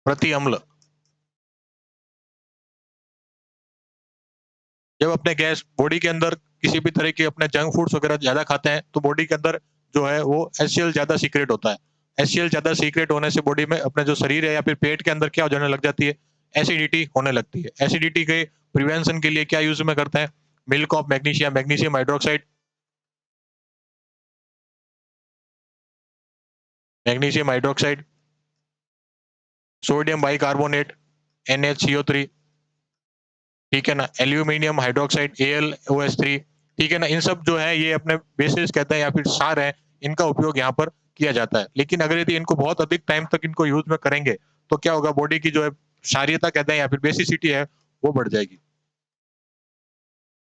प्रति अम्ल, जब अपने गैस बॉडी के अंदर किसी भी तरह के अपने जंक फूड्स वगैरह ज्यादा खाते हैं तो बॉडी के अंदर जो है वो एचसीएल ज्यादा सीक्रेट होता है। एचसीएल ज्यादा सीक्रेट होने से बॉडी में अपने जो शरीर है या फिर पेट के अंदर क्या हो जाने लग जाती है, एसिडिटी होने लगती है। एसिडिटी के प्रिवेंशन के लिए क्या यूज में करते हैं, milk of magnesia, magnesium hydroxide, magnesium hydroxide, sodium bicarbonate, NaCO3, ठीक है ना, एल्यूमिनियम हाइड्रोक्साइड, AlOH3, ठीक है ना। इन सब जो है ये अपने बेसिस कहते हैं या फिर सार है, इनका उपयोग यहाँ पर किया जाता है। लेकिन अगर यदि इनको बहुत अधिक टाइम तक इनको यूज में करेंगे तो क्या होगा, बॉडी की जो है क्षारीयता कहते हैं या फिर बेसिसिटी है वो बढ़ जाएगी,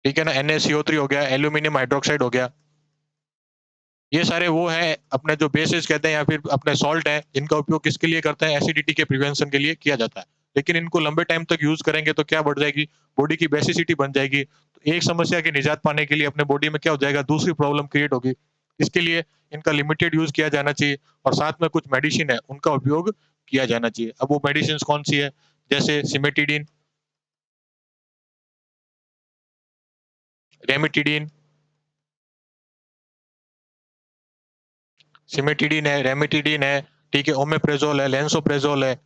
ठीक है ना। NaCO3 हो गया, एल्यूमिनियम हाइड्रोक्साइड हो गया, ये सारे वो हैं अपने जो बेसिस कहते हैं या फिर अपने सॉल्ट है, जिनका उपयोग किसके लिए करते हैं, एसिडिटी के प्रिवेंशन के लिए किया जाता है। लेकिन इनको लंबे टाइम तक यूज करेंगे तो क्या बढ़ जाएगी, बॉडी की बेसिसिटी बन जाएगी। तो एक समस्या की निजात पाने के लिए अपने बॉडी में क्या हो जाएगा, दूसरी प्रॉब्लम क्रिएट होगी। इसके लिए इनका लिमिटेड यूज किया जाना चाहिए और साथ में कुछ मेडिसिन है उनका उपयोग किया जाना चाहिए। अब वो मेडिसिन कौन सी है, जैसे सिमेटिडिन, रेमिटिडिन, सिमेटिडिन है, रेमिटिडिन है, ठीक है, ओमेप्रेजोल है, लेंसोप्रेजोल है।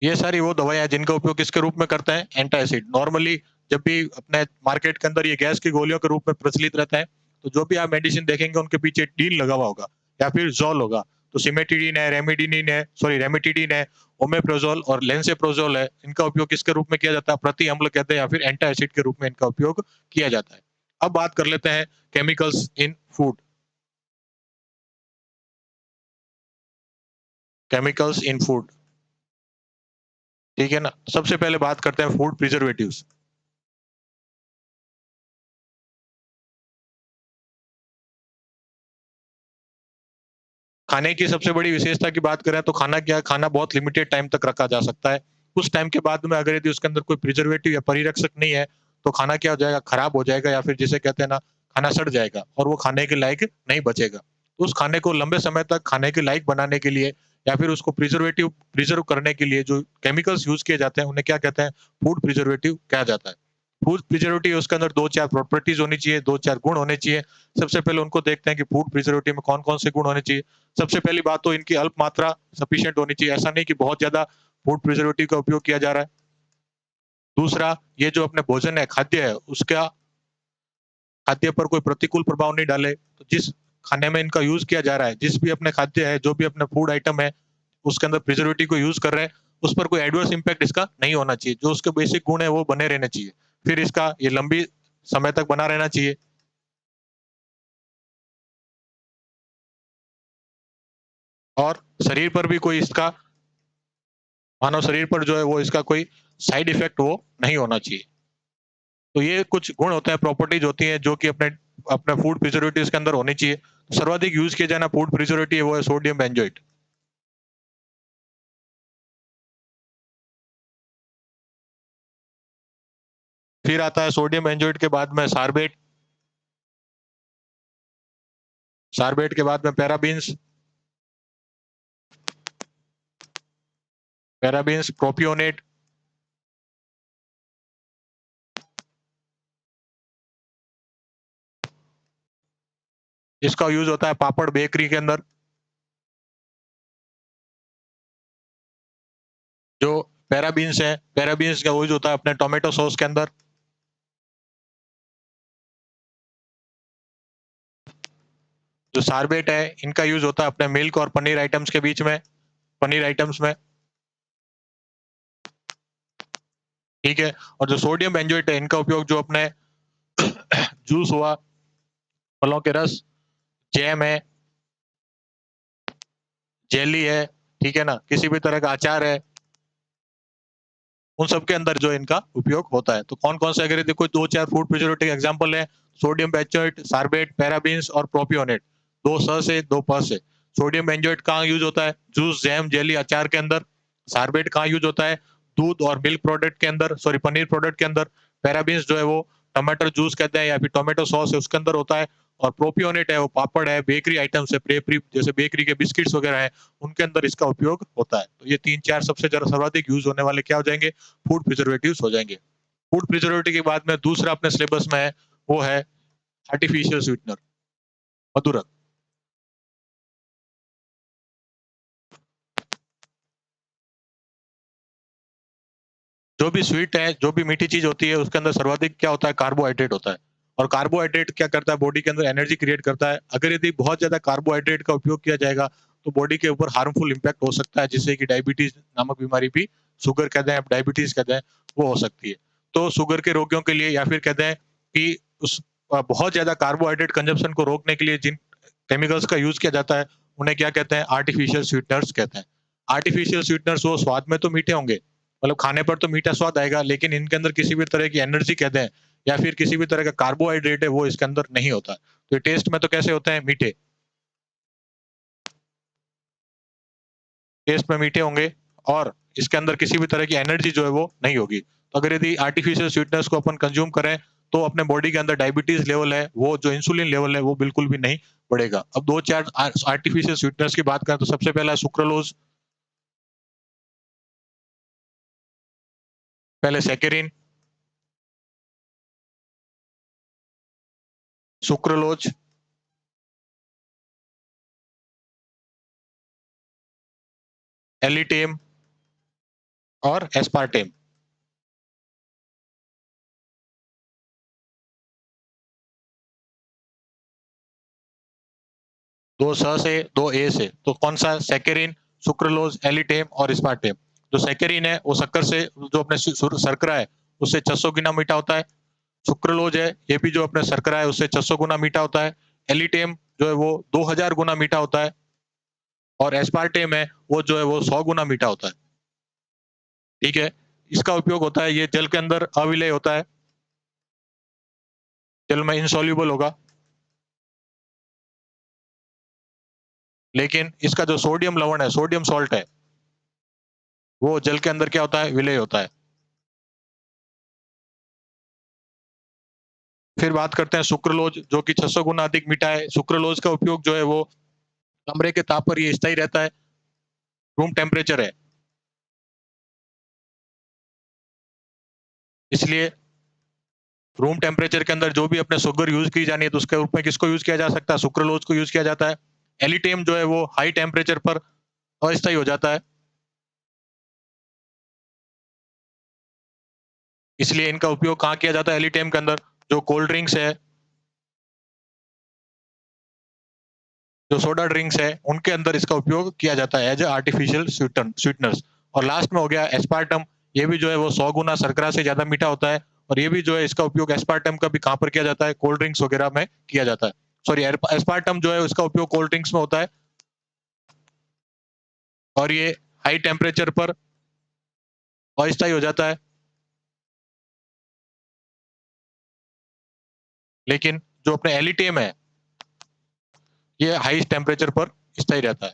ये सारी वो दवाइयां जिनका उपयोग किसके रूप में करते हैं, एंटासिड। नॉर्मली जब भी अपने मार्केट के अंदर ये गैस की गोलियों के रूप में प्रचलित रहता है, तो जो भी आप मेडिसिन देखेंगे उनके पीछे डीन लगा हुआ होगा या फिर जोल होगा। तो सिमेटिडिन है, रेमिडिनिन है, सॉरी रेमिटिडिन है, ओमेप्रोजोल और लेंसेप्रोजोल है, इनका उपयोग किसके रूप में किया जाता है, प्रति अम्ल कहते हैं या फिर एंटासिड के रूप में इनका उपयोग किया जाता है। अब बात कर लेते हैं केमिकल्स इन फूड। केमिकल्स इन फूड, ठीक है ना। सबसे पहले बात करते हैं फूड प्रिजर्वेटिव्स। खाने की सबसे बड़ी विशेषता की बात करें तो खाना क्या है, खाना बहुत लिमिटेड टाइम तक रखा जा सकता है। उस टाइम के बाद में अगर यदि उसके अंदर कोई प्रिजर्वेटिव या परिरक्षक नहीं है, तो खाना क्या हो जाएगा, खराब हो जाएगा, या फिर जिसे कहते हैं ना, खाना सड़ जाएगा और वो खाने के लायक नहीं बचेगा। तो उस खाने को लंबे समय तक खाने के लायक बनाने के लिए या फिर उसको प्रिजर्व करने के लिए जो केमिकल्स यूज किए जाते हैं, उन्हें क्या कहते हैं, फूड प्रिजर्वेटिव कहा जाता है। फूड प्रिजर्वेटिव उसके अंदर 2-4 प्रॉपर्टीज होनी चाहिए, 2-4 गुण होने चाहिए। सबसे पहले उनको देखते हैं कि फूड प्रिजर्वेटिव में कौन-कौन से गुण होने चाहिए। सबसे पहली बात तो इनकी अल्प मात्रा सफिशिएंट होनी चाहिए। ऐसा नहीं कि बहुत ज़्यादा फूड प्रिजर्वेटिव का उपयोग किया जा रहा है। दूसरा, ये जो अपने भोजन है, खाद्य है, उसका खाद्य पर कोई प्रतिकूल प्रभाव नहीं डाले। तो जिस खाने में इनका यूज़ किया जा रहा है, जिस भी अपने खाद्य है, जो भी अपना फूड आइटम है, उसके अंदर प्रिजर्वेटिव को यूज़ कर रहे हैं, उस पर कोई एडवर्स इम्पैक्ट इसका नहीं होना चाहिए। जो उसके बेसिक गुण है, वो बने रहने चाहिए। फिर इसका ये लंबी समय तक बना रहना चाहिए। और शरीर पर भी कोई इसका मानव शरीर पर जो है वो इसका कोई साइड इफेक्ट वो नहीं होना चाहिए। तो ये कुछ गुण होते हैं, प्रॉपर्टीज होती हैं जो कि अपने अपने फूड प्रिजर्वेटिव्स के अंदर होनी चाहिए। सर्वाधिक यूज किया जाना फूड प्रिजर्वेटिव वो है सोडियम बेंजोएट। फिर आता है सोडियम बेंजोएट के बाद में सार्बेट, सार्बेट के बाद में पैराबीन्स, पैराबीन्स प्रोपियोनेट, इसका यूज होता है पापड़ बेकरी के अंदर। जो पैराबीन्स है, पैराबीन्स का यूज होता है अपने टोमेटो सॉस के अंदर। जो सार्बेट है, इनका यूज होता है अपने मिल्क और पनीर आइटम्स के बीच में, पनीर आइटम्स में, ठीक है। और जो सोडियम बेंजोएट है, इनका उपयोग जो अपने जूस हुआ, फलों के रस, जैम है, जेली है, ठीक है ना, किसी भी तरह का अचार है, उन सब के अंदर जो इनका उपयोग होता है। तो कौन कौन से अगर देखो 2-4 फूड प्रिजर्वेटिव एग्जांपल है, सोडियम बेंजोएट, सार्बेट, पैराबीन्स और प्रोपियोनेट। दो स से दो प से। सोडियम बेंजोएट कहाँ यूज होता है, जूस, जैम, जेली, अचार के अंदर। सार्बेट कहाँ यूज होता है, दूध और मिल्क प्रोडक्ट के अंदर, सॉरी पनीर प्रोडक्ट के अंदर। पैराबीन्स जो है वो टमाटर जूस कहते हैं या फिर टोमेटो सॉस है उसके अंदर होता है। और प्रोपियोनेट है वो पापड़ है, बेकरी आइटम्स है, प्रेपरी जैसे बेकरी के बिस्किट्स वगैरह है, उनके अंदर इसका उपयोग होता है। तो ये 3-4 सबसे ज्यादा सर्वाधिक यूज होने वाले क्या हो जाएंगे, फूड प्रिजर्वेटिव्स हो जाएंगे। फूड प्रिजर्वेटिव के बाद में दूसरा अपने सिलेबस में है, वो है आर्टिफिशियल स्वीटनर, मधुरक। जो भी स्वीट है, जो भी मीठी चीज होती है, उसके अंदर सर्वाधिक क्या होता है, कार्बोहाइड्रेट होता है। और कार्बोहाइड्रेट क्या करता है, बॉडी के अंदर एनर्जी क्रिएट करता है। अगर यदि बहुत ज्यादा कार्बोहाइड्रेट का उपयोग किया जाएगा, तो बॉडी के ऊपर हार्मफुल इम्पैक्ट हो सकता है, जिससे कि डायबिटीज नामक बीमारी भी, शुगर कहते हैं, डायबिटीज कहते हैं, वो हो सकती है। तो शुगर के रोगियों के लिए या फिर कहते हैं कि उस बहुत ज्यादा कार्बोहाइड्रेट कंजम्पशन को रोकने के लिए जिन केमिकल्स का यूज किया जाता है, उन्हें क्या कहते हैं, आर्टिफिशियल स्वीटनर्स कहते हैं। आर्टिफिशियल स्वीटनर्स वो स्वाद में तो मीठे होंगे, मतलब खाने पर तो मीठा स्वाद आएगा, लेकिन इनके अंदर किसी भी तरह की एनर्जी कहते हैं या फिर किसी भी तरह का कार्बोहाइड्रेट है वो इसके अंदर नहीं होता। तो ये टेस्ट में तो कैसे होते हैं, मीठे, टेस्ट में मीठे होंगे, और इसके अंदर किसी भी तरह की एनर्जी जो है वो नहीं होगी। तो अगर यदि आर्टिफिशियल स्वीटनेस को अपन कंज्यूम करें, तो अपने बॉडी के अंदर डायबिटीज लेवल है, वो जो इंसुलिन लेवल है वो बिल्कुल भी नहीं बढ़ेगा। अब 2-4 आर्टिफिशियल स्वीटनेस की बात करें तो सबसे पहला है सुक्रोलोज, पहले सैकेरिन, सुक्रोलोज, एलिटेम और एस्पार्टेम। 2 स से 2 ए से, तो कौन सा, सैकेरिन, सुक्रोलोज, एलिटेम और स्पार्टेम। जो सैकेरिन है वो शक्कर से, जो अपने शर्करा है, उससे 600 गुना मीठा होता है। सुक्रोलोज है, ये भी जो अपने शर्करा है उससे 600 गुना मीठा होता है। एलिटेम जो है वो 2000 गुना मीठा होता है और एस्पार्टेम है वो जो है वो 100 गुना मीठा होता है। ठीक है, इसका उपयोग होता है, ये जल के अंदर अविलेय होता है, जल में इनसॉल्युबल होगा, लेकिन इसका जो सोडियम लवण है, सोडियम सॉल्ट है, वो जल के अंदर क्या होता है, विलेय होता है। फिर बात करते हैं सुक्रोलोज, जो कि 600 गुना अधिक मीठा है। सुक्रोलोज का उपयोग जो है वो कमरे के ताप पर ये स्थायी रहता है, रूम टेम्परेचर है, इसलिए रूम टेम्परेचर के अंदर जो भी अपने शुगर यूज की जानी है तो उसके रूप में किसको यूज किया जा सकता है, सुक्रोलोज को यूज किया जाता है। एलिटेम जो है वो हाई टेम्परेचर पर अस्थायी हो जाता है, इसलिए इनका उपयोग कहाँ किया जाता है, एलिटेम के अंदर। जो कोल्ड ड्रिंक्स है, जो सोडा ड्रिंक्स है, उनके अंदर इसका उपयोग किया जाता है एज ए आर्टिफिशियल स्वीटनर्स। और लास्ट में हो गया एस्पार्टम, ये भी जो है वो 100 गुना शर्करा से ज्यादा मीठा होता है, और ये भी जो है इसका उपयोग एस्पार्टम का भी कहाँ पर किया जाता है, कोल्ड ड्रिंक्स वगैरह में किया जाता है। सॉरी, एस्पार्टम जो है उसका उपयोग कोल्ड ड्रिंक्स में होता है, और ये हाई टेम्परेचर पर अस्थायी हो जाता है, लेकिन जो अपने एलिटेम है ये हाई टेम्परेचर पर स्थायी रहता है।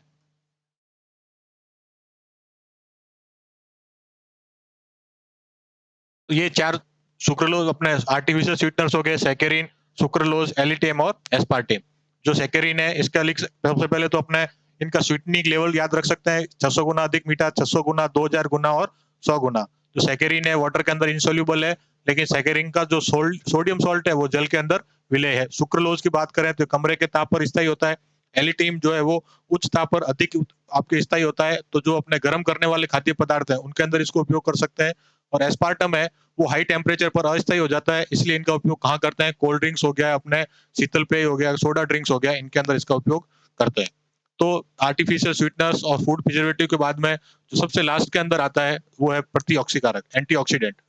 तो ये चार सुक्रोलोज अपने आर्टिफिशियल स्वीटनर्स हो गए, सैकेरिन, सुक्रोलोज, एलिटेम और एस्पार्टेम। जो सैकेरिन है इसका लिख सबसे पहले तो अपने इनका स्वीटनिंग लेवल याद रख सकते हैं, 600 गुना अधिक मीठा, 600 गुना, 2000 गुना और 100 गुना। जो सैकेरिन है वाटर के अंदर इंसोल्यूबल है, लेकिन सैकेरिन का जो सोडियम सॉल्ट है वो जल के अंदर विलेय है। सुक्रोलोज की बात करें तो कमरे के ताप पर स्थायी होता है। एलिटीम जो है वो उच्च ताप पर अधिक आपके स्थायी होता है, तो जो अपने गर्म करने वाले खाद्य पदार्थ है उनके अंदर इसको उपयोग कर सकते हैं। और एस्पार्टम है वो हाई टेम्परेचर पर अस्थायी हो जाता है, इसलिए इनका उपयोग कहाँ करते हैं, कोल्ड ड्रिंक्स हो गया, अपने शीतल पेय हो गया, सोडा ड्रिंक्स हो गया, इनके अंदर इसका उपयोग करते हैं। तो आर्टिफिशियल स्वीटनर्स और फूड प्रिजर्वेटिव के बाद में जो सबसे लास्ट के अंदर आता है वो है प्रतिऑक्सीकारक, एंटीऑक्सीडेंट।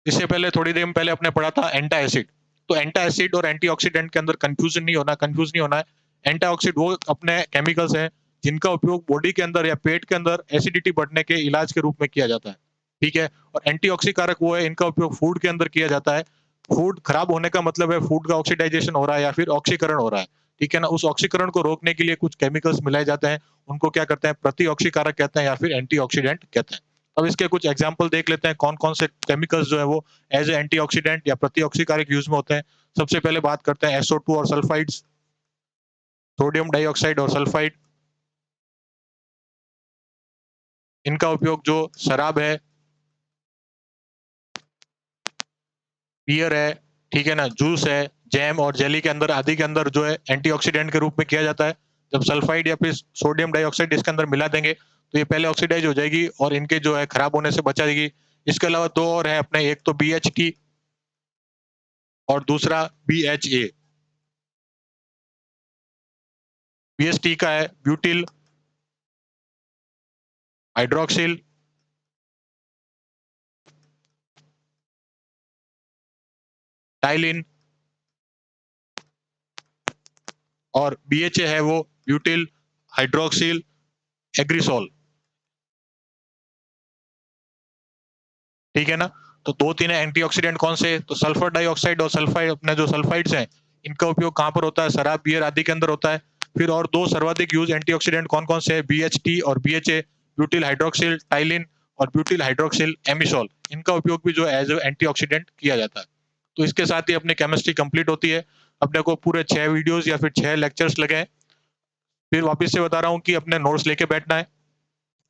इससे पहले थोड़ी देर पहले आपने पढ़ा था एंटा एसिड। तो एंटा एसिड और एंटीऑक्सीडेंट के अंदर कंफ्यूज नहीं होना है। एंटा ऑक्सीड वो अपने केमिकल्स हैं जिनका उपयोग बॉडी के अंदर या पेट के अंदर एसिडिटी बढ़ने के इलाज के रूप में किया जाता है। ठीक है, और एंटीऑक्सीकारक वो है, इनका उपयोग फूड के अंदर किया जाता है। फूड खराब होने का मतलब है फूड का ऑक्सीडाइजेशन हो रहा है या फिर ऑक्सीकरण हो रहा है। ठीक है ना, उस ऑक्सीकरण को रोकने के लिए कुछ केमिकल्स मिलाए जाते हैं, उनको क्या करते हैं, प्रतिऑक्सीकारक कहते हैं या फिर एंटीऑक्सीडेंट कहते हैं। अब इसके कुछ एग्जाम्पल देख लेते हैं, कौन कौन से केमिकल्स जो है वो एज ए एंटीऑक्सीडेंट या प्रतिऑक्सीकारक यूज में होते हैं। सबसे पहले बात करते हैं SO2 और सल्फाइड्स, सोडियम डाइऑक्साइड और सल्फाइड। इनका उपयोग जो शराब है, बियर है, ठीक है ना, जूस है, जैम और जेली के अंदर आदि के अंदर जो है एंटीऑक्सीडेंट के रूप में किया जाता है। जब सल्फाइड या फिर सोडियम डाइऑक्साइड इसके अंदर मिला देंगे तो ये पहले ऑक्सीडाइज हो जाएगी और इनके जो है खराब होने से बचा देगी। इसके अलावा दो और है अपने, एक तो BHT और दूसरा BHA। BHT का है ब्यूटिल हाइड्रोक्सिल टाइलिन, और BHA है वो ब्यूटिल हाइड्रोक्सिल एग्रीसोल। ठीक है ना, तो दो तीन एंटीऑक्सीडेंट कौन से, तो सल्फर डाइऑक्साइड और सल्फाइड, अपने जो सल्फाइड्स हैं इनका उपयोग कहाँ पर होता है, शराब, बियर आदि के अंदर होता है। फिर और दो सर्वाधिक यूज एंटीऑक्सीडेंट कौन कौन से हैं, BHT और BHA, ब्यूटिल हाइड्रोक्सिल टाइलिन और ब्यूटिल हाइड्रोक्सिल एमिसोल। इनका उपयोग भी जो एज एंटीऑक्सीडेंट किया जाता है। तो इसके साथ ही अपनी केमिस्ट्री कंप्लीट होती है। अपने को पूरे 6 वीडियोस या फिर 6 लेक्चर्स लगे हैं। फिर वापस से बता रहा हूँ कि अपने नोट्स लेके बैठना है,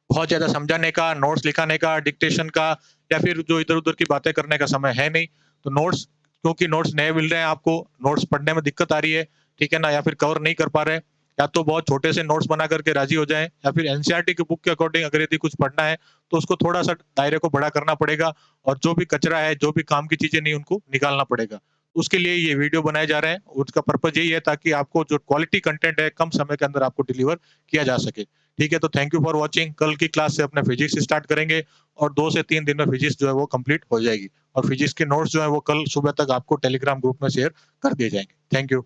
बहुत ज्यादा समझाने का, नोट्स लिखाने का, डिक्टेशन का या फिर जो इधर उधर की बातें करने का समय है नहीं। तो नोट्स, क्योंकि नोट्स नए मिल रहे हैं आपको, नोट्स पढ़ने में दिक्कत आ रही है, ठीक है ना, या फिर कवर नहीं कर पा रहे, या तो बहुत छोटे से नोट्स बना करके राजी हो जाएं, या फिर एनसीईआरटी की बुक के अकॉर्डिंग अगर यदि कुछ पढ़ना है तो उसको थोड़ा सा दायरे को बड़ा करना पड़ेगा, और जो भी कचरा है, जो भी काम की चीजें नहीं, उनको निकालना पड़ेगा। उसके लिए ये वीडियो बनाए जा रहे हैं, उसका पर्पज यही है ताकि आपको जो क्वालिटी कंटेंट है कम समय के अंदर आपको डिलीवर किया जा सके। ठीक है, तो थैंक यू फॉर वॉचिंग। कल की क्लास से अपने फिजिक्स स्टार्ट करेंगे और 2 से 3 दिन में फिजिक्स जो है वो कंप्लीट हो जाएगी और फिजिक्स के नोट्स जो है वो कल सुबह तक आपको टेलीग्राम ग्रुप में शेयर कर दिए जाएंगे। Thank you.